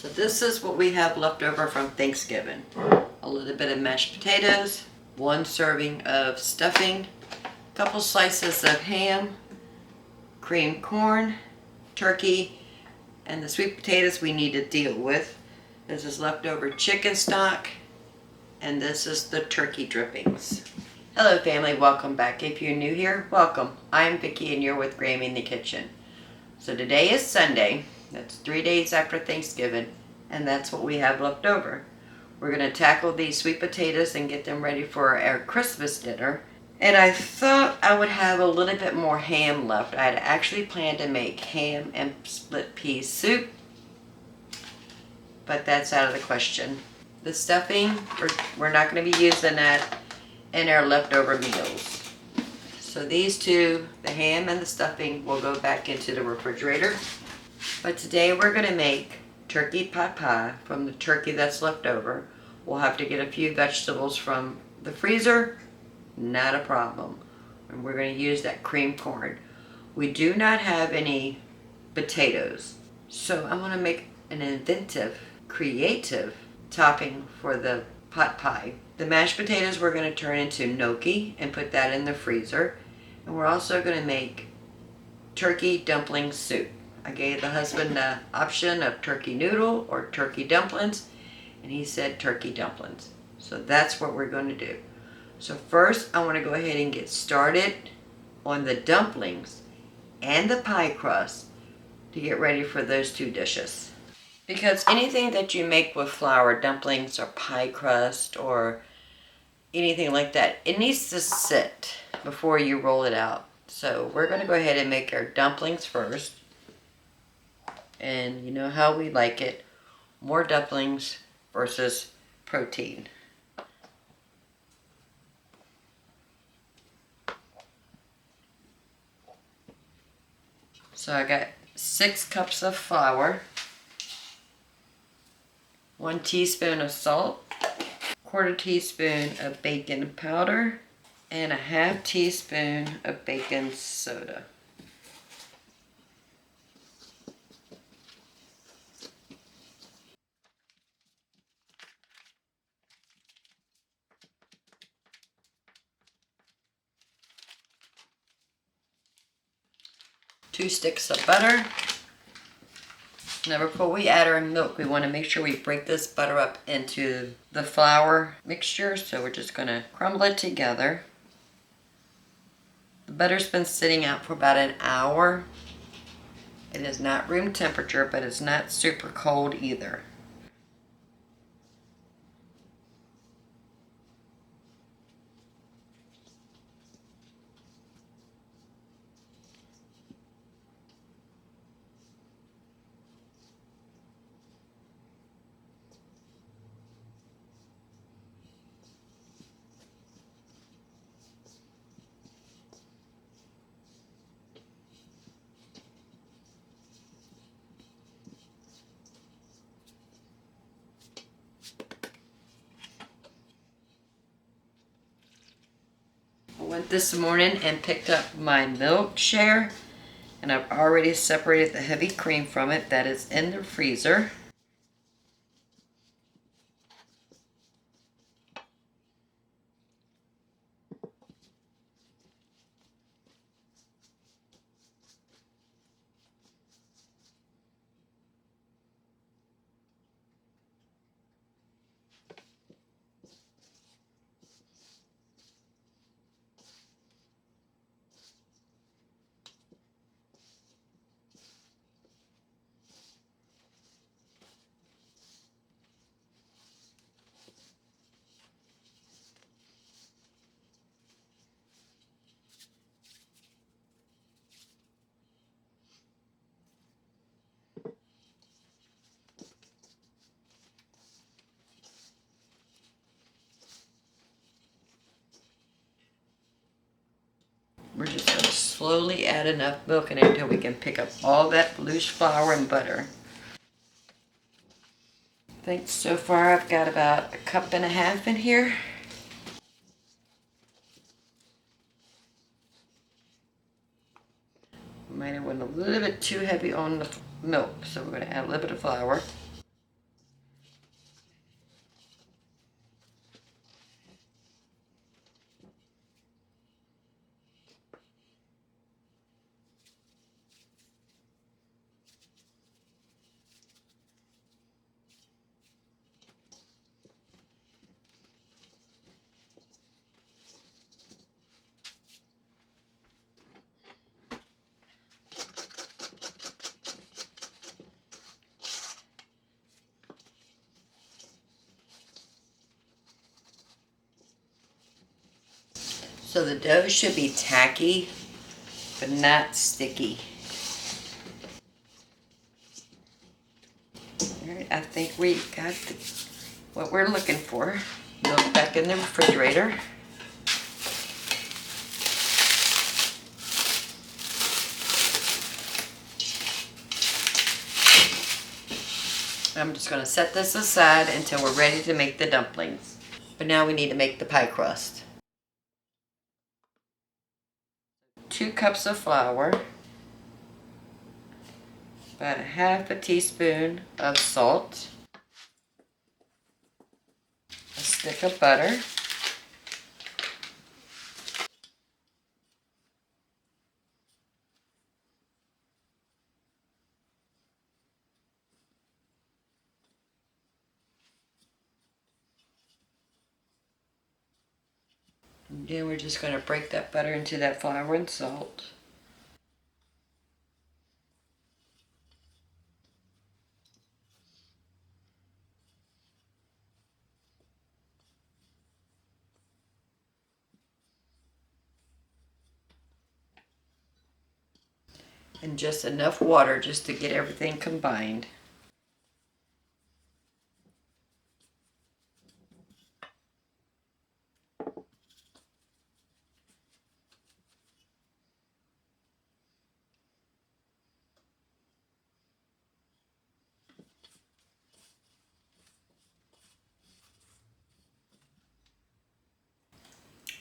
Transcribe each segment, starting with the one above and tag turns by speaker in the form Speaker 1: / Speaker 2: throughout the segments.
Speaker 1: So this is what we have left over from Thanksgiving. A little bit of mashed potatoes, 1 serving of stuffing, a couple slices of ham, creamed corn, turkey, and the sweet potatoes we need to deal with. This is leftover chicken stock, and this is the turkey drippings. Hello family, welcome back. If you're new here, welcome. I'm Vicki and you're with Grammy in the Kitchen. So today is Sunday. That's 3 days after Thanksgiving, and that's what we have left over. We're going to tackle these sweet potatoes and get them ready for our Christmas dinner. And I thought I would have a little bit more ham left. I had actually planned to make ham and split pea soup, but that's out of the question. The stuffing, we're not going to be using that in our leftover meals. So these two, the ham and the stuffing, will go back into the refrigerator. But today we're going to make turkey pot pie from the turkey that's left over. We'll have to get a few vegetables from the freezer, not a problem. And we're going to use that cream corn. We do not have any potatoes, so I'm going to make an inventive, creative topping for the pot pie. The mashed potatoes we're going to turn into gnocchi and put that in the freezer. And we're also going to make turkey dumpling soup. I gave the husband the option of turkey noodle or turkey dumplings, and he said turkey dumplings. So that's what we're going to do. So first I want to go ahead and get started on the dumplings and the pie crust to get ready for those two dishes. Because anything that you make with flour, dumplings or pie crust or anything like that, it needs to sit before you roll it out. So we're going to go ahead and make our dumplings first. And you know how we like it, more dumplings versus protein. So I got 6 cups of flour, 1 teaspoon of salt, 1/4 teaspoon of baking powder, and 1/2 teaspoon of baking soda. Two sticks of butter. Now before we add our milk, we want to make sure we break this butter up into the flour mixture. So we're just going to crumble it together. The butter's been sitting out for about an hour. It is not room temperature, but it's not super cold either. I went this morning and picked up my milk share, and I've already separated the heavy cream from it that is in the freezer. We're just going to slowly add enough milk in it until we can pick up all that loose flour and butter. I think so far I've got about 1.5 cups in here. Might have went a little bit too heavy on the milk, so we're going to add a little bit of flour. So the dough should be tacky, but not sticky. All right, I think we got what we're looking for. Go back in the refrigerator. I'm just going to set this aside until we're ready to make the dumplings. But now we need to make the pie crust. 2 cups of flour, about a half a teaspoon of salt, a stick of butter, and then we're just going to break that butter into that flour and salt. And just enough water just to get everything combined.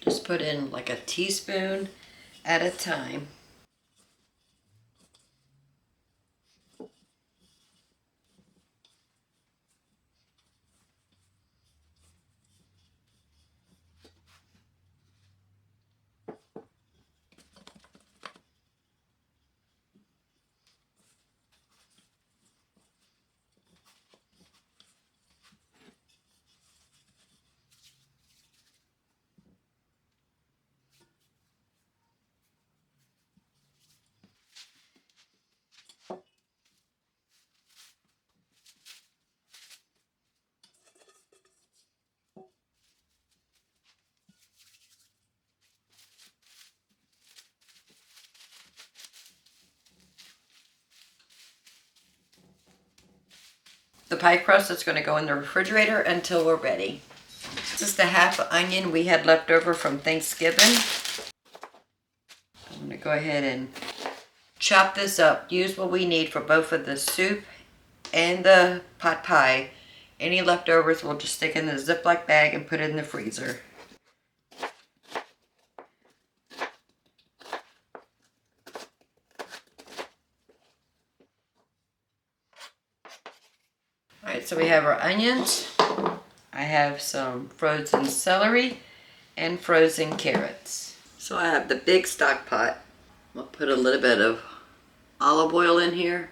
Speaker 1: Just put in like a teaspoon at a time. The pie crust is going to go in the refrigerator until we're ready. Just a half onion we had left over from Thanksgiving. I'm going to go ahead and chop this up. Use what we need for both of the soup and the pot pie. Any leftovers we'll just stick in the Ziploc bag and put it in the freezer. Alright, so we have our onions. I have some frozen celery and frozen carrots. So I have the big stock pot. I'll put a little bit of olive oil in here.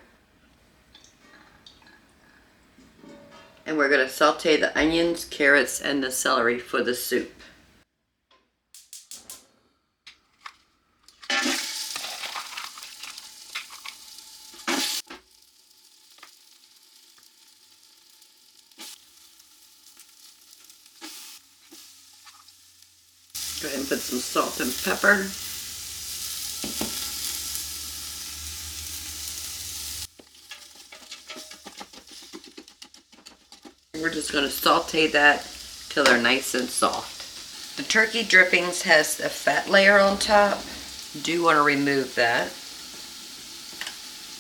Speaker 1: And we're going to saute the onions, carrots, and the celery for the soup. Go ahead and put some salt and pepper. We're just going to saute that till they're nice and soft. The turkey drippings has a fat layer on top. You do want to remove that.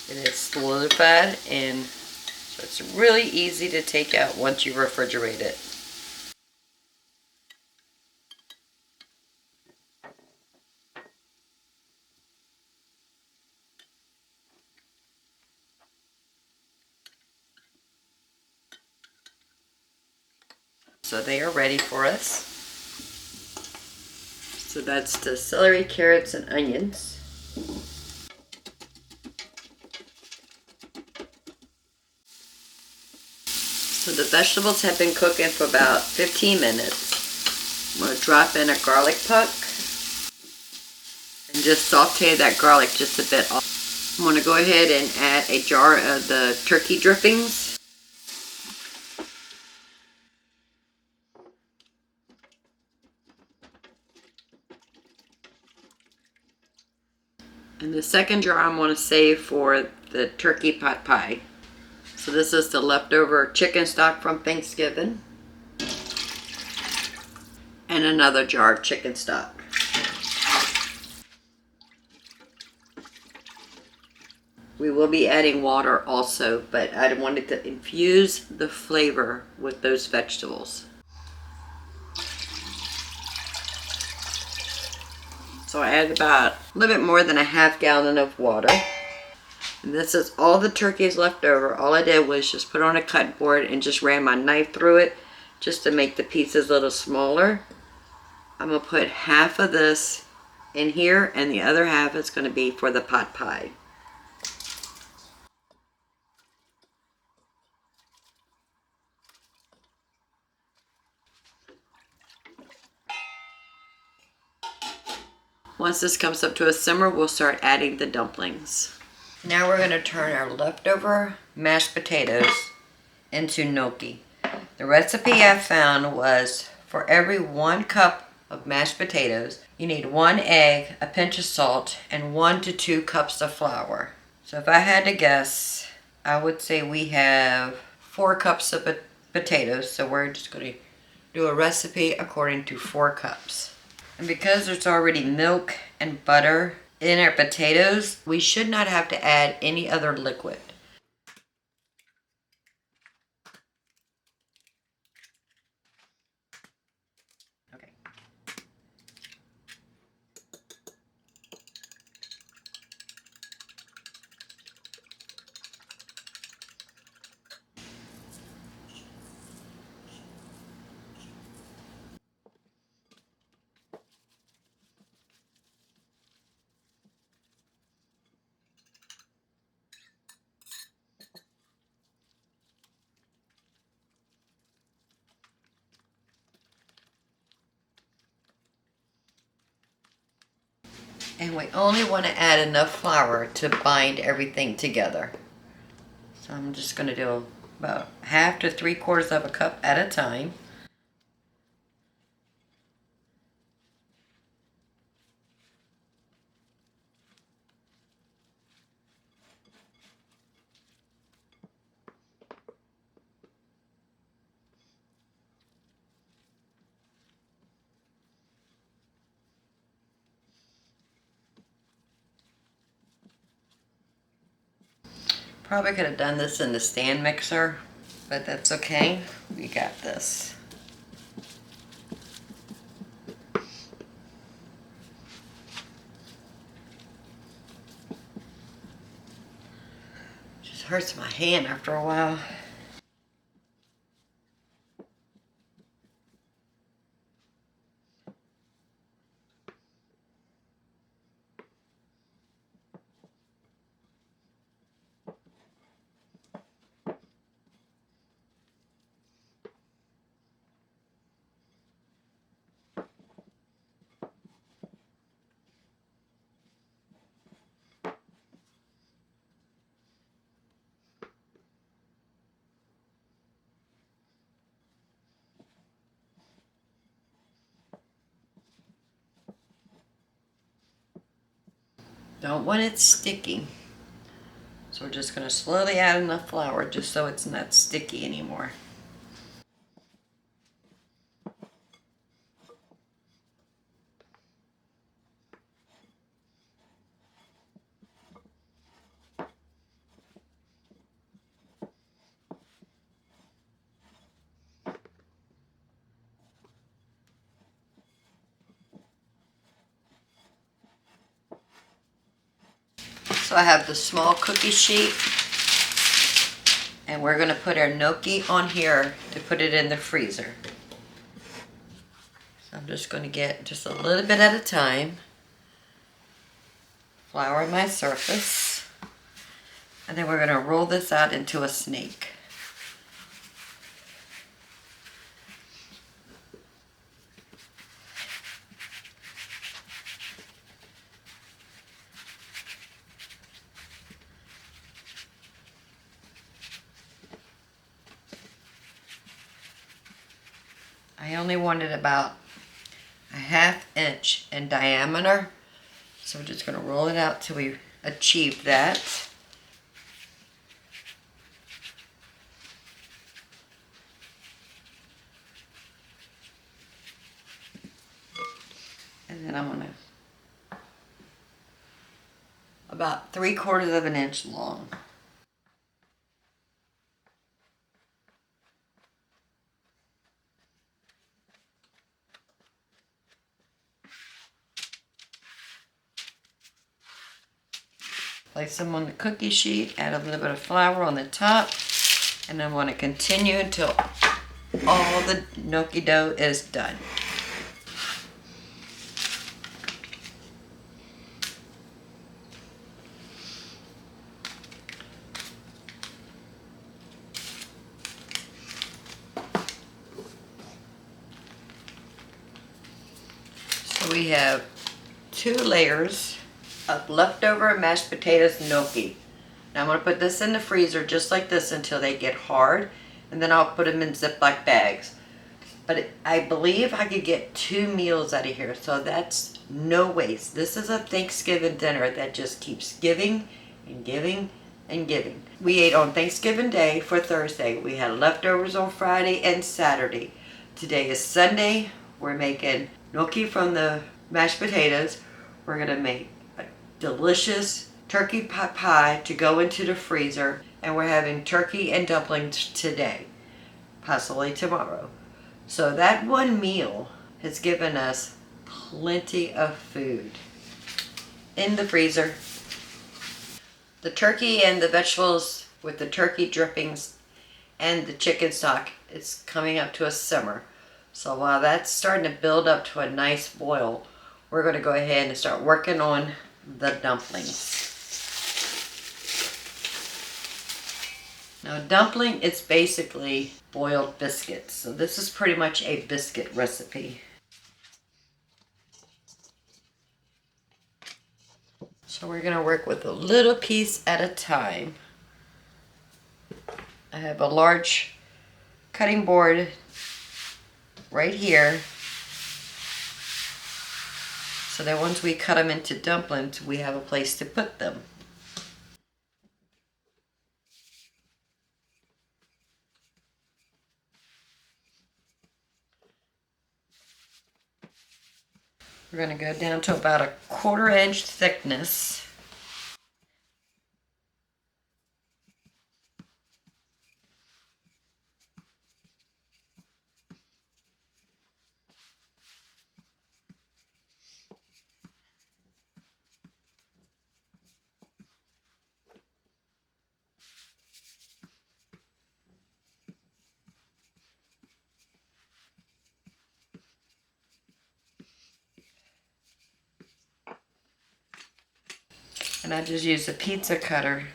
Speaker 1: It is solidified, and so it's really easy to take out once you refrigerate it. So they are ready for us. So that's the celery, carrots, and onions. So the vegetables have been cooking for about 15 minutes. I'm going to drop in a garlic puck and just saute that garlic just a bit off. I'm going to go ahead and add a jar of the turkey drippings. The second jar I'm going to save for the turkey pot pie. So this is the leftover chicken stock from Thanksgiving. And another jar of chicken stock. We will be adding water also, but I wanted to infuse the flavor with those vegetables. So I added about a little bit more than a half gallon of water. And this is all the turkeys left over. All I did was just put on a cutting board and just ran my knife through it just to make the pieces a little smaller. I'm going to put half of this in here and the other half is going to be for the pot pie. Once this comes up to a simmer, we'll start adding the dumplings. Now we're going to turn our leftover mashed potatoes into gnocchi. The recipe I found was for every 1 cup of mashed potatoes, you need 1 egg, a pinch of salt, and 1 to 2 cups of flour. So if I had to guess, I would say we have 4 cups of potatoes. So we're just going to do a recipe according to 4 cups. And because there's already milk and butter in our potatoes, we should not have to add any other liquid. Okay. And we only want to add enough flour to bind everything together. So I'm just going to do about 1/2 to 3/4 of a cup at a time. Probably could have done this in the stand mixer, but that's okay. We got this. Just hurts my hand after a while. Don't want it sticky. So we're just going to slowly add enough flour just so it's not sticky anymore. So I have the small cookie sheet, and we're going to put our gnocchi on here to put it in the freezer. So I'm just going to get just a little bit at a time, flour my surface, and then we're going to roll this out into a snake. I only wanted about a 1/2 inch in diameter, so we're just going to roll it out till we achieve that. And then I'm gonna about 3/4 of an inch long. Place them on the cookie sheet, add a little bit of flour on the top, and I want to continue until all the gnocchi dough is done. So we have 2 layers of leftover mashed potatoes gnocchi. Now I'm going to put this in the freezer just like this until they get hard, and then I'll put them in Ziploc bags. But I believe I could get 2 meals out of here, so that's no waste. This is a Thanksgiving dinner that just keeps giving and giving and giving. We ate on Thanksgiving Day for Thursday. We had leftovers on Friday and Saturday. Today is Sunday. We're making gnocchi from the mashed potatoes. We're going to make a delicious turkey pot pie to go into the freezer, and we're having turkey and dumplings today, possibly tomorrow. So that one meal has given us plenty of food in the freezer. The turkey and the vegetables with the turkey drippings and the chicken stock, it's coming up to a simmer. So while that's starting to build up to a nice boil, we're going to go ahead and start working on the dumplings. Now dumpling, it's basically boiled biscuits. So this is pretty much a biscuit recipe. So we're going to work with a little piece at a time. I have a large cutting board right here, so that once we cut them into dumplings, we have a place to put them. We're going to go down to about a 1/4 inch thickness. And I just use a pizza cutter.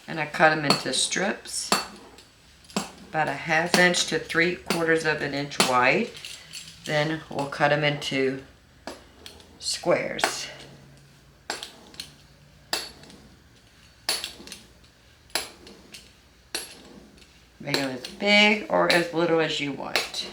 Speaker 1: And I cut them into strips, about a 1/2 inch to 3/4 of an inch wide. Then we'll cut them into squares. Make them as big or as little as you want.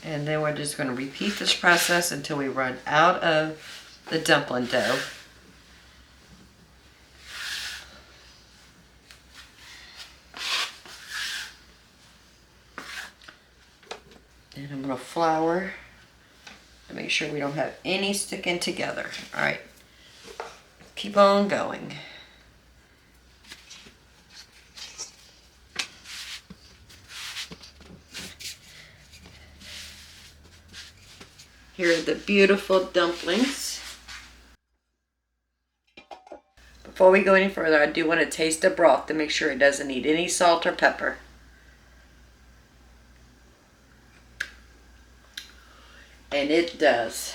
Speaker 1: And then we're just going to repeat this process until we run out of the dumpling dough. And I'm going to flour to make sure we don't have any sticking together. All right, keep on going. Here are the beautiful dumplings. Before we go any further, I do want to taste the broth to make sure it doesn't need any salt or pepper. And it does.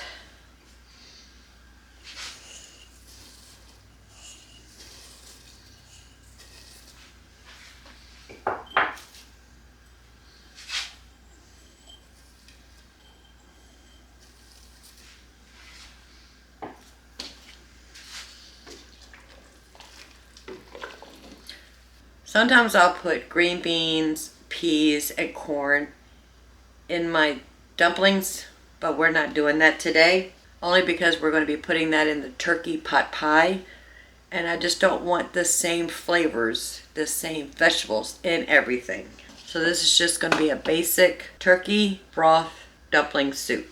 Speaker 1: Sometimes I'll put green beans, peas, and corn in my dumplings, but we're not doing that today. Only because we're going to be putting that in the turkey pot pie. And I just don't want the same flavors, the same vegetables in everything. So this is just going to be a basic turkey broth dumpling soup.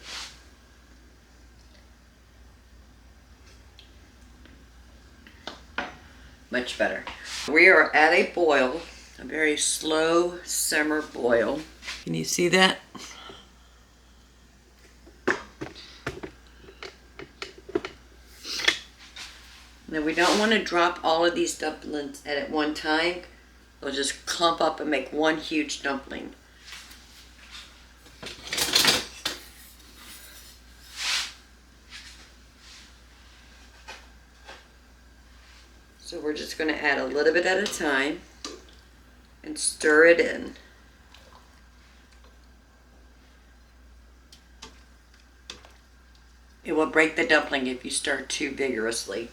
Speaker 1: Much better. We are at a boil, a very slow simmer boil. Can you see that? Now we don't want to drop all of these dumplings at one time. They'll just clump up and make one huge dumpling. So we're just going to add a little bit at a time and stir it in. It will break the dumpling if you stir too vigorously.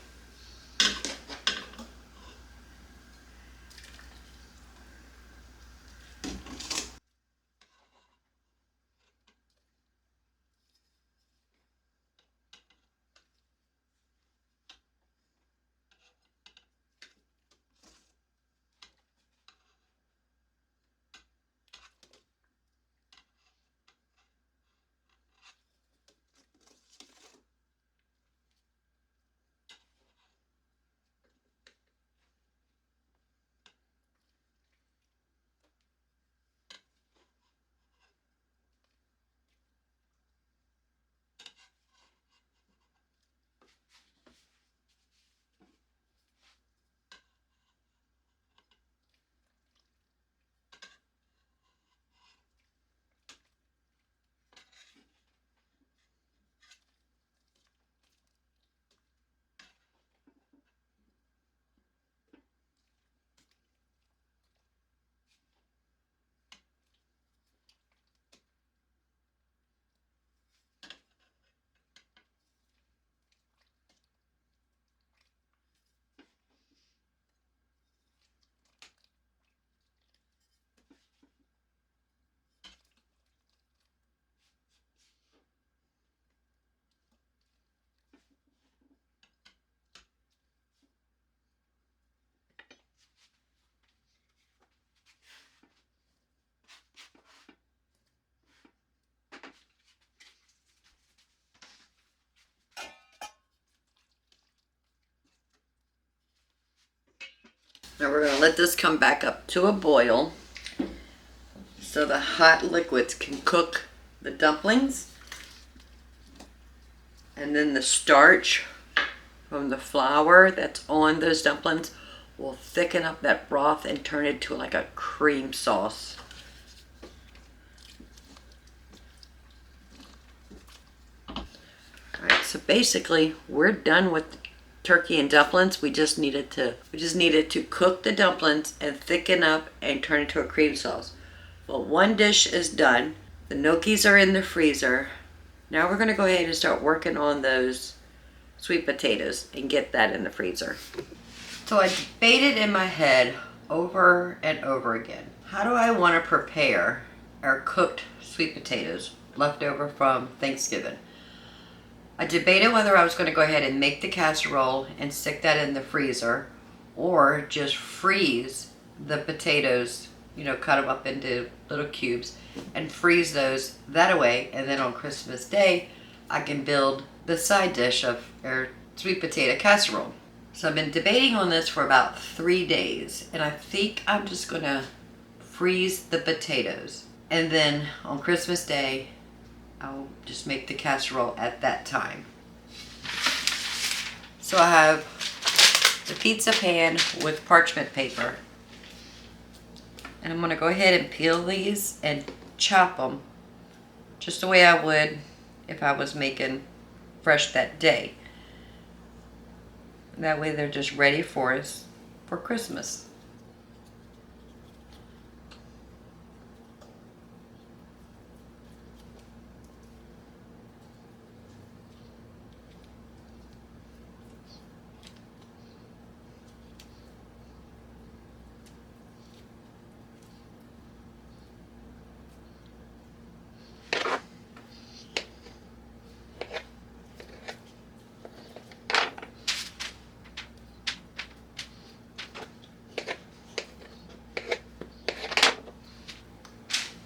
Speaker 1: Now we're going to let this come back up to a boil so the hot liquids can cook the dumplings. And then the starch from the flour that's on those dumplings will thicken up that broth and turn it to like a cream sauce. Alright, so basically we're done with turkey and dumplings. We just needed to cook the dumplings and thicken up and turn it to a cream sauce. Well, one dish is done. The gnocchis are in the freezer. Now we're going to go ahead and start working on those sweet potatoes and get that in the freezer. So I debated in my head over and over again, how do I want to prepare our cooked sweet potatoes left over from Thanksgiving? I debated whether I was going to go ahead and make the casserole and stick that in the freezer, or just freeze the potatoes, cut them up into little cubes and freeze those that way, and then on Christmas Day I can build the side dish of our sweet potato casserole. So I've been debating on this for about 3 days, and I think I'm just going to freeze the potatoes, and then on Christmas Day I'll just make the casserole at that time. So I have the pizza pan with parchment paper. And I'm going to go ahead and peel these and chop them just the way I would if I was making fresh that day. That way they're just ready for us for Christmas.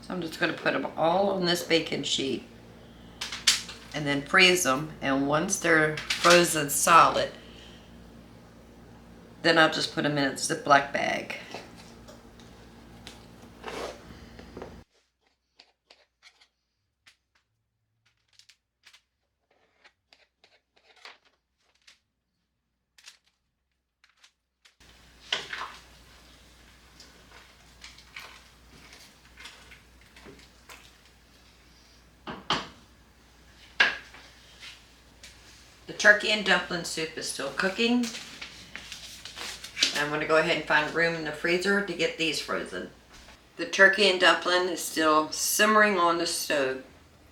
Speaker 1: So I'm just going to put them all on this baking sheet and then freeze them. And once they're frozen solid, then I'll just put them in a Ziploc bag. The turkey and dumpling soup is still cooking. I'm going to go ahead and find room in the freezer to get these frozen. The turkey and dumpling is still simmering on the stove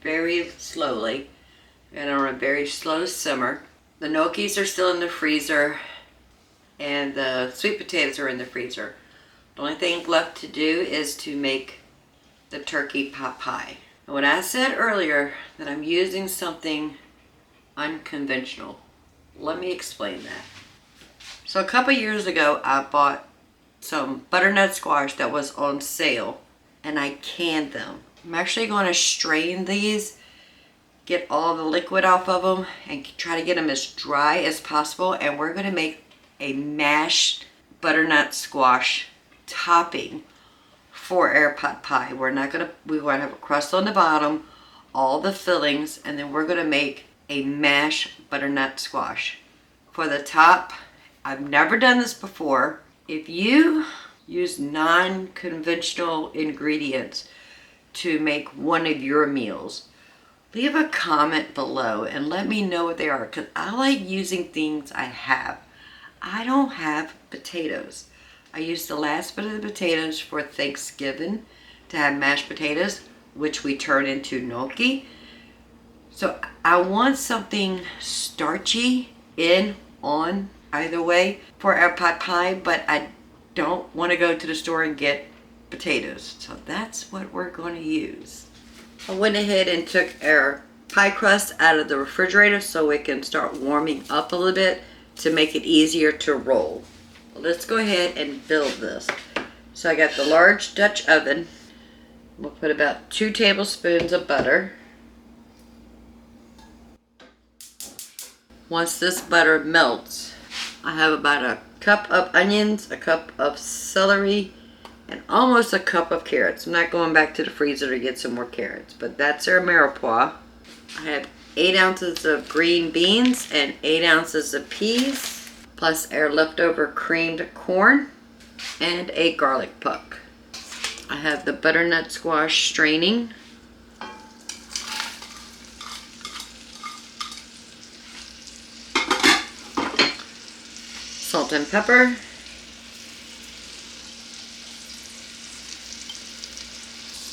Speaker 1: very slowly and on a very slow simmer. The gnocchis are still in the freezer and the sweet potatoes are in the freezer. The only thing left to do is to make the turkey pot pie. And when I said earlier that I'm using something unconventional, let me explain that. So a couple years ago, I bought some butternut squash that was on sale and I canned them. I'm actually going to strain these, get all the liquid off of them and try to get them as dry as possible, and we're going to make a mashed butternut squash topping for our pot pie. We're going to have a crust on the bottom, all the fillings, and then we're going to make a mashed butternut squash. For the top, I've never done this before. If you use non-conventional ingredients to make one of your meals, leave a comment below and let me know what they are, because I like using things I have. I don't have potatoes. I used the last bit of the potatoes for Thanksgiving to have mashed potatoes, which we turn into gnocchi. So I want something starchy on either way for our pot pie, but I don't want to go to the store and get potatoes. So that's what we're going to use. I went ahead and took our pie crust out of the refrigerator so it can start warming up a little bit to make it easier to roll. Let's go ahead and build this. So I got the large Dutch oven. We'll put about 2 tablespoons of butter. Once this butter melts, I have about a cup of onions, a cup of celery, and almost a cup of carrots. I'm not going back to the freezer to get some more carrots, but that's our mirepoix. I have 8 ounces of green beans and 8 ounces of peas, plus our leftover creamed corn and a garlic puck. I have the butternut squash straining. Salt and pepper.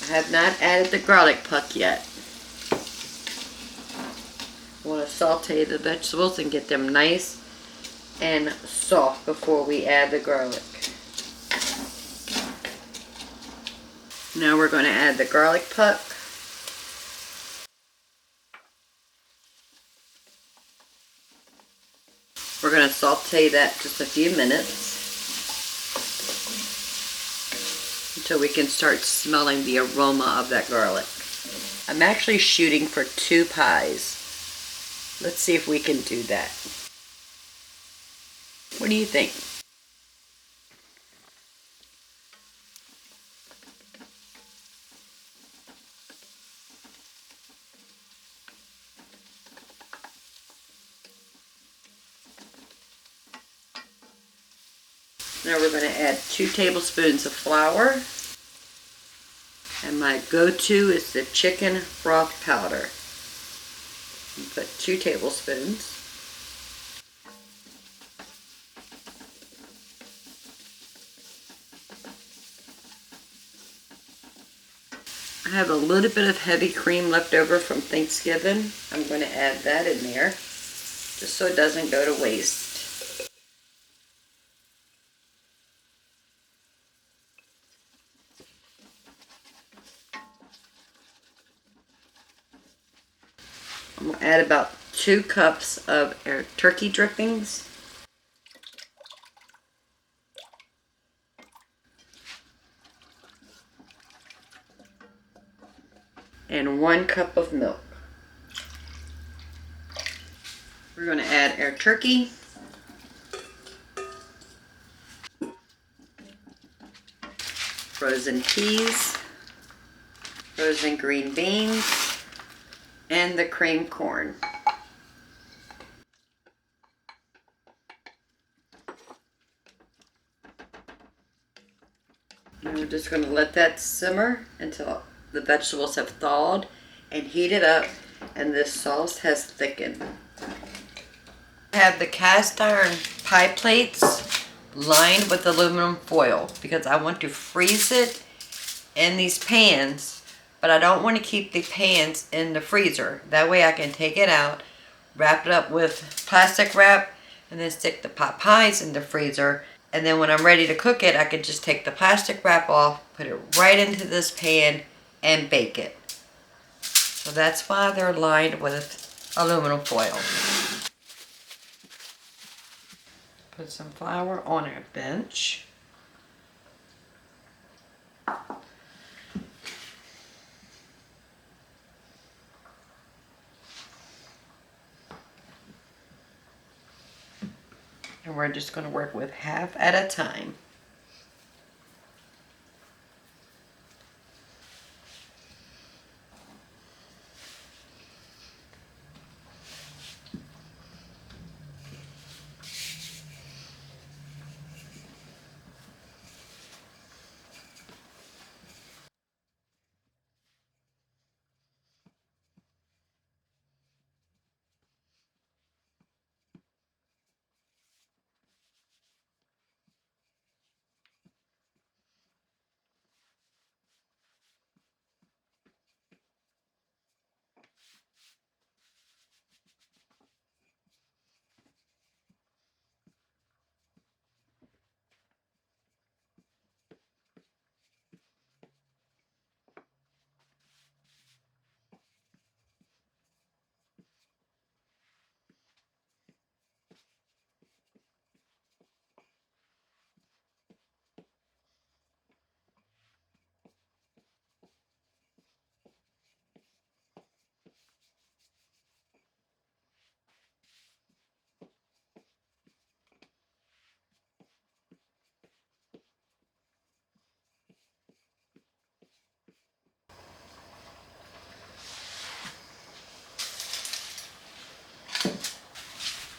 Speaker 1: I have not added the garlic puck yet. I want to saute the vegetables and get them nice and soft before we add the garlic. Now we're going to add the garlic puck. We're going to saute that just a few minutes until we can start smelling the aroma of that garlic. I'm actually shooting for 2 pies. Let's see if we can do that. What do you think? Now we're going to add 2 tablespoons of flour. And my go-to is the chicken broth powder. Put 2 tablespoons. I have a little bit of heavy cream left over from Thanksgiving. I'm going to add that in there, just so it doesn't go to waste. I'm going to add about 2 cups of our turkey drippings. and 1 cup of milk. We're going to add our turkey, frozen peas, frozen green beans, and the cream corn. And we're just going to let that simmer until the vegetables have thawed and heated up and this sauce has thickened. I have the cast iron pie plates lined with aluminum foil because I want to freeze it in these pans, but I don't want to keep the pans in the freezer. That way I can take it out, wrap it up with plastic wrap, and then stick the pot pies in the freezer. And then when I'm ready to cook it, I can just take the plastic wrap off, put it right into this pan, and bake it. So that's why they're lined with aluminum foil. Put some flour on our bench. And we're just going to work with half at a time.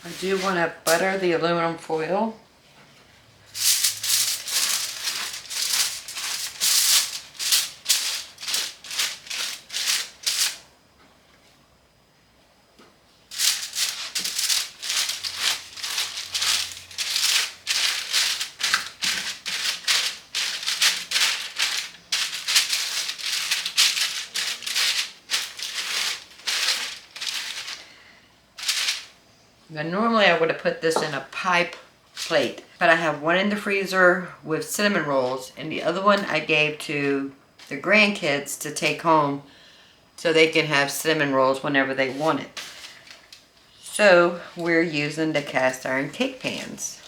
Speaker 1: I do want to butter the aluminum foil. Now normally I would have put this in a pie plate, but I have one in the freezer with cinnamon rolls and the other one I gave to the grandkids to take home so they can have cinnamon rolls whenever they want it. So we're using the cast iron cake pans.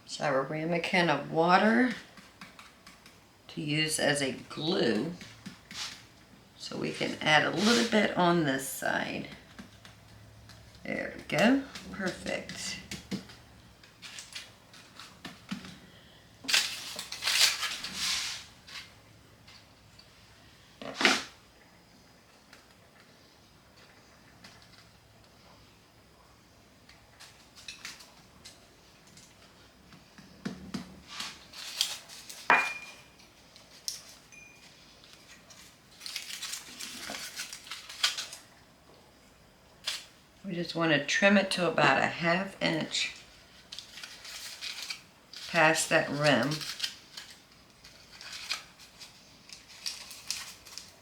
Speaker 1: So I have a ramekin of water to use as a glue. So we can add a little bit on this side. There we go. Perfect. We just want to trim it to about a 1/2 inch past that rim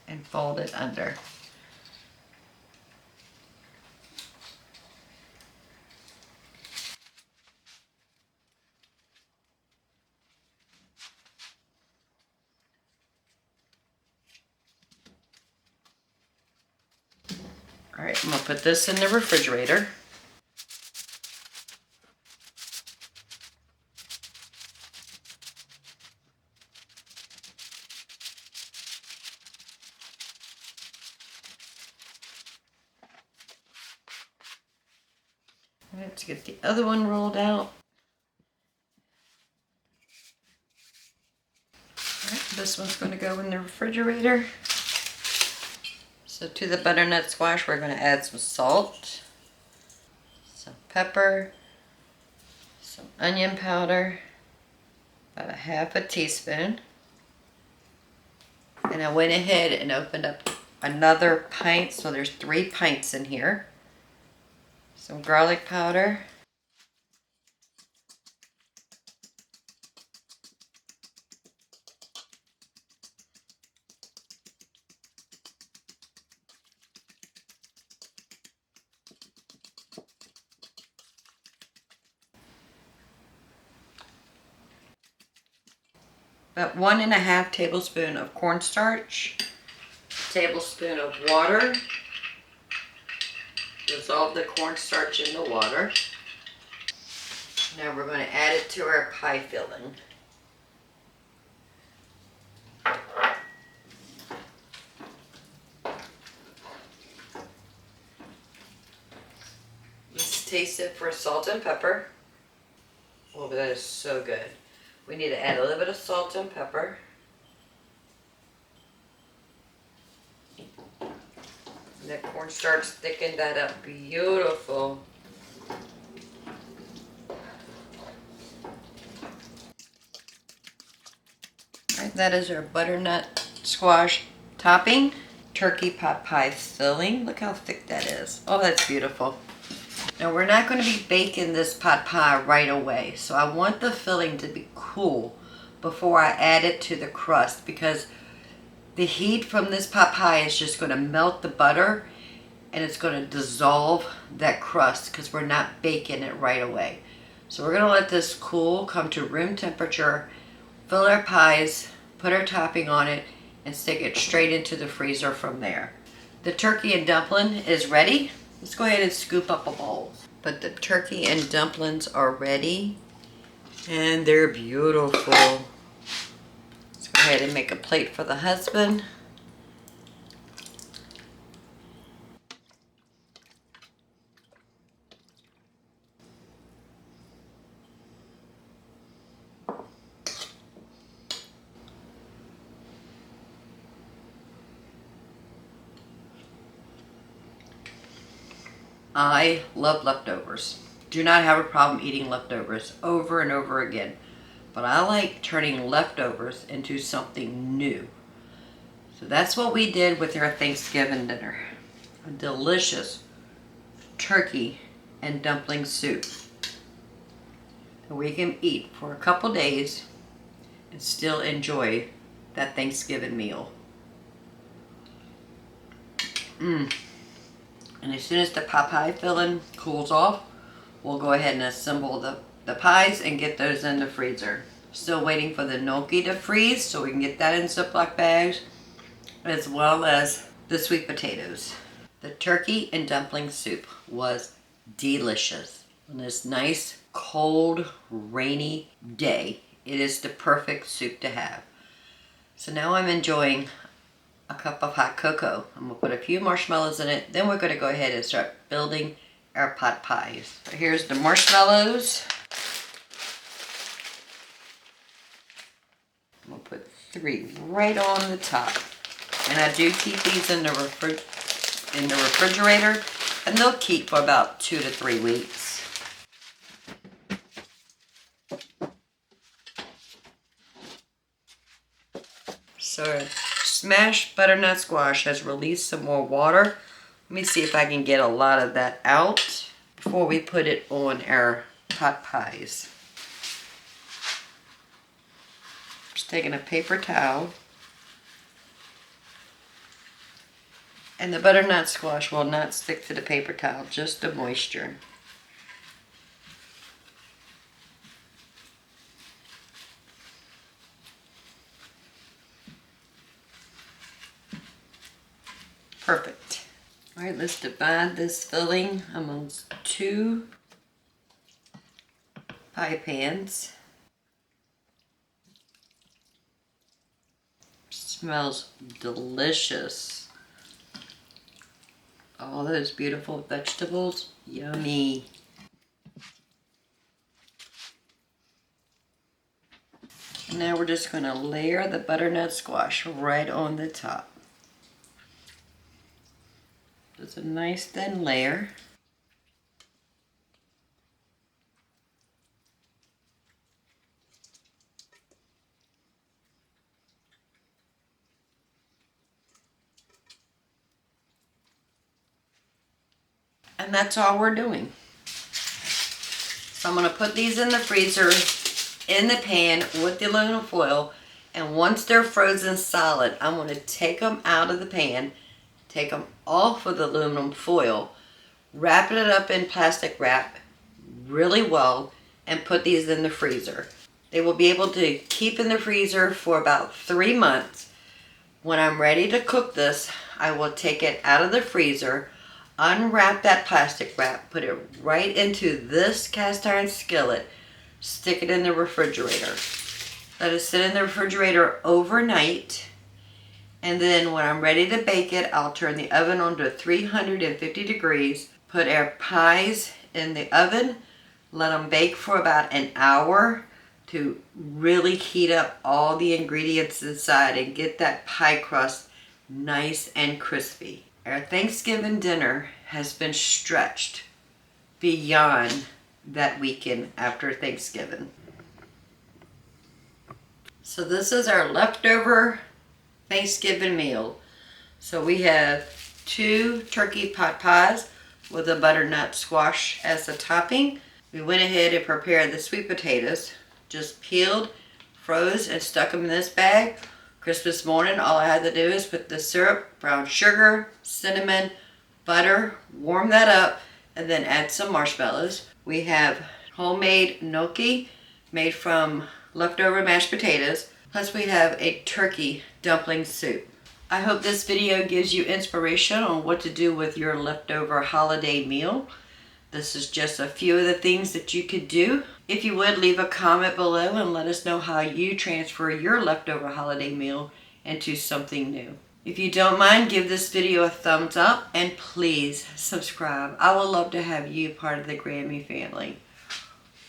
Speaker 1: and fold it under. All right, I'm gonna put this in the refrigerator. Let's get the other one rolled out. All right, this one's going to go in the refrigerator. So to the butternut squash, we're going to add some salt, some pepper, some onion powder, about a half a teaspoon. And I went ahead and opened up another pint, so there's 3 pints in here. Some garlic powder. About 1.5 tablespoons of cornstarch, a tablespoon of water. Dissolve the cornstarch in the water. Now we're going to add it to our pie filling. Let's taste it for salt and pepper. Oh, that is so good. We need to add a little bit of salt and pepper. And that cornstarch thickened that up beautiful. Alright, that is our butternut squash topping. Turkey pot pie filling. Look how thick that is. Oh, that's beautiful. Now we're not going to be baking this pot pie right away. So I want the filling to be cool before I add it to the crust, because the heat from this pot pie is just going to melt the butter and it's going to dissolve that crust because we're not baking it right away. So we're going to let this cool, come to room temperature, fill our pies, put our topping on it, and stick it straight into the freezer from there. The turkey and dumpling is ready. Let's go ahead and scoop up a bowl. But the turkey and dumplings are ready and they're beautiful. Let's go ahead and make a plate for the husband. I love leftovers. Do not have a problem eating leftovers over and over again. But I like turning leftovers into something new. So that's what we did with our Thanksgiving dinner. A delicious turkey and dumpling soup that we can eat for a couple days and still enjoy that Thanksgiving meal. And as soon as the pie filling cools off, we'll go ahead and assemble the pies and get those in the freezer. Still waiting for the gnocchi to freeze so we can get that in Ziploc bags, as well as the sweet potatoes. The turkey and dumpling soup was delicious. On this nice, cold, rainy day, it is the perfect soup to have. So now I'm enjoying a cup of hot cocoa. I'm going to put a few marshmallows in it. Then we're going to go ahead and start building our pot pies. So here's the marshmallows. I'm going to put 3 right on the top. And I do keep these in the refrigerator, and they'll keep for about 2 to 3 weeks. So smashed butternut squash has released some more water. Let me see if I can get a lot of that out before we put it on our pot pies. Just taking a paper towel. And the butternut squash will not stick to the paper towel, just the moisture. Perfect. All right, let's divide this filling amongst 2 pie pans. Smells delicious. All those beautiful vegetables, yummy. And now we're just going to layer the butternut squash right on the top. Just a nice thin layer. And that's all we're doing. So I'm going to put these in the freezer in the pan with the aluminum foil, and once they're frozen solid, I'm going to take them out of the pan, take them off of the aluminum foil, wrap it up in plastic wrap really well, and put these in the freezer. They will be able to keep in the freezer for about 3 months. When I'm ready to cook this, I will take it out of the freezer, unwrap that plastic wrap, put it right into this cast iron skillet, stick it in the refrigerator. Let it sit in the refrigerator overnight, and then when I'm ready to bake it, I'll turn the oven on to 350 degrees, put our pies in the oven, let them bake for about an hour to really heat up all the ingredients inside and get that pie crust nice and crispy. Our Thanksgiving dinner has been stretched beyond that weekend after Thanksgiving. So this is our leftover Thanksgiving meal. So we have 2 turkey pot pies with a butternut squash as the topping. We went ahead and prepared the sweet potatoes. Just peeled, froze, and stuck them in this bag. Christmas morning, all I had to do is put the syrup, brown sugar, cinnamon, butter, warm that up, and then add some marshmallows. We have homemade gnocchi made from leftover mashed potatoes. Plus we have a turkey dumpling soup. I hope this video gives you inspiration on what to do with your leftover holiday meal. This is just a few of the things that you could do. If you would, leave a comment below and let us know how you transfer your leftover holiday meal into something new. If you don't mind, give this video a thumbs up and please subscribe. I would love to have you part of the Grammy family.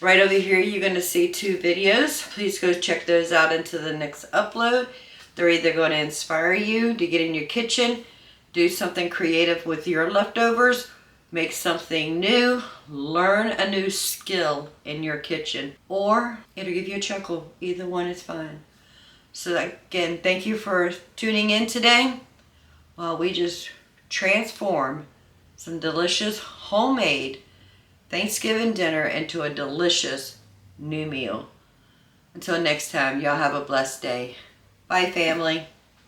Speaker 1: Right over here, you're going to see 2 videos. Please go check those out into the next upload. They're either going to inspire you to get in your kitchen, do something creative with your leftovers, make something new, learn a new skill in your kitchen, or it'll give you a chuckle. Either one is fine. So again, thank you for tuning in today while we just transform some delicious homemade Thanksgiving dinner into a delicious new meal. Until next time, y'all have a blessed day. Bye, family.